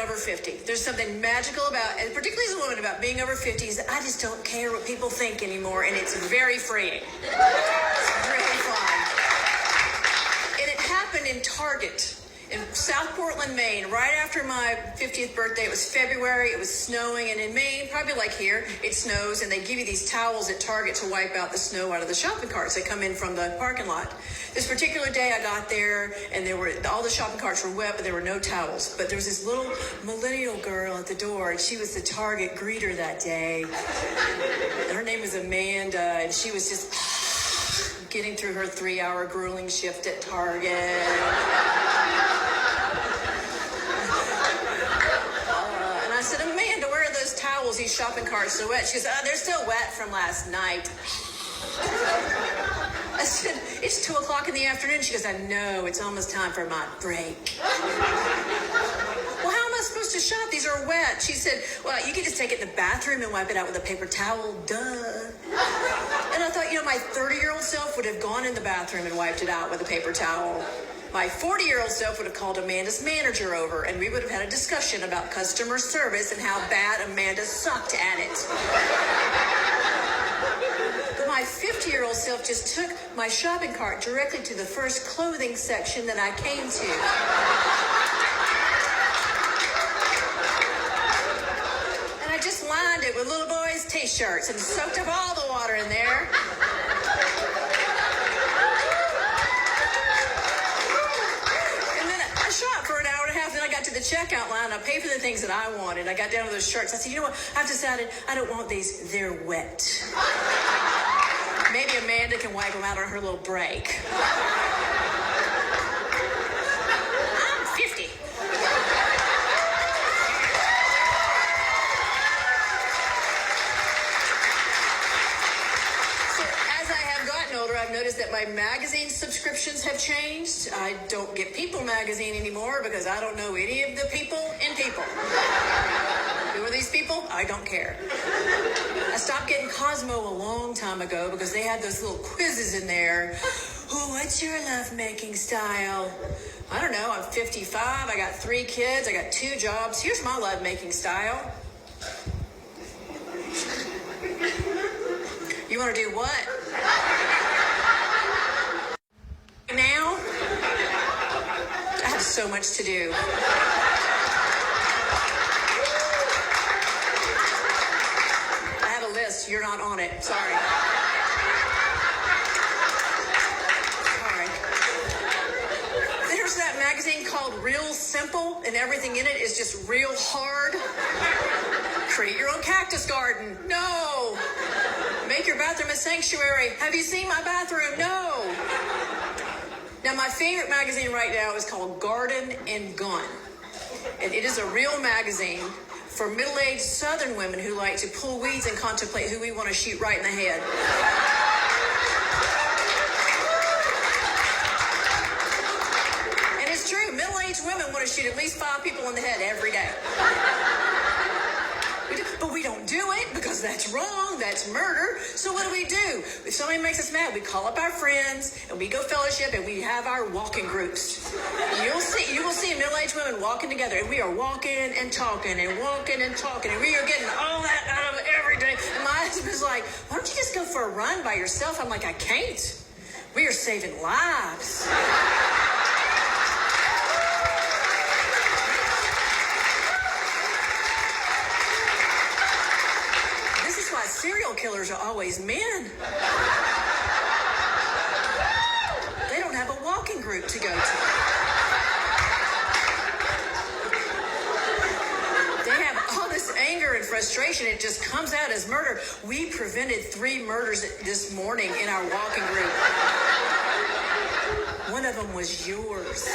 over 50. There's something magical about, and particularly as a woman, about being over 50 is that I just don't care what people think anymore, and it's very freeing. It's really fun. And it happened in Target in South Portland, Maine, right after my 50th birthday. It was February, it was snowing, and in Maine, probably like here, it snows, and they give you these towels at Target to wipe out the snow out of the shopping carts that come in from the parking lot. This particular day I got there, and all the shopping carts were wet, but there were no towels. But there was this little millennial girl at the door, and she was the Target greeter that day. And her name was Amanda, and she was just getting through her 3-hour grueling shift at Target. I said, Amanda, where are those towels? These shopping carts so wet. She goes, they're still wet from last night. I said, it's 2 o'clock in the afternoon. She goes, I know, it's almost time for my break. Well, how am I supposed to shop? These are wet. She said, well, you can just take it in the bathroom and wipe it out with a paper towel. Duh. And I thought, my 30-year-old self would have gone in the bathroom and wiped it out with a paper towel. My 40-year-old self would have called Amanda's manager over, and we would have had a discussion about customer service and how bad Amanda sucked at it. But my 50-year-old self just took my shopping cart directly to the first clothing section that I came to. And I just lined it with little boys' T-shirts and soaked up all the water in there. To the checkout line, I paid for the things that I wanted. I got down to those shirts. I said, you know what? I've decided I don't want these. They're wet. Maybe Amanda can wipe them out on her little break. I'm 50. I've noticed that my magazine subscriptions have changed. I don't get People magazine anymore because I don't know any of the people in People. Who are these people? I don't care. I stopped getting Cosmo a long time ago because they had those little quizzes in there. Oh, what's your lovemaking style? I don't know. I'm 55. I got 3 kids. I got 2 jobs. Here's my lovemaking style. You want to do what? Now, I have so much to do. I have a list. You're not on it. Sorry. There's that magazine called Real Simple, and everything in it is just real hard. Create your own cactus garden. No. Make your bathroom a sanctuary. Have you seen my bathroom? No. Now, my favorite magazine right now is called Garden and Gun. And it is a real magazine for middle-aged Southern women who like to pull weeds and contemplate who we want to shoot right in the head. And it's true. Middle-aged women want to shoot at least 5 people in the head every day. But we don't do it because that's wrong. That's murder. So what do? If somebody makes us mad, we call up our friends and we go fellowship and we have our walking groups. You will see middle-aged women walking together, and we are walking and talking and walking and talking, and we are getting all that out of it every day. And my husband's like, why don't you just go for a run by yourself? I'm like, I can't. We are saving lives. Serial killers are always men. They don't have a walking group to go to. They have all this anger and frustration. It just comes out as murder. We prevented 3 murders this morning in our walking group. One of them was yours.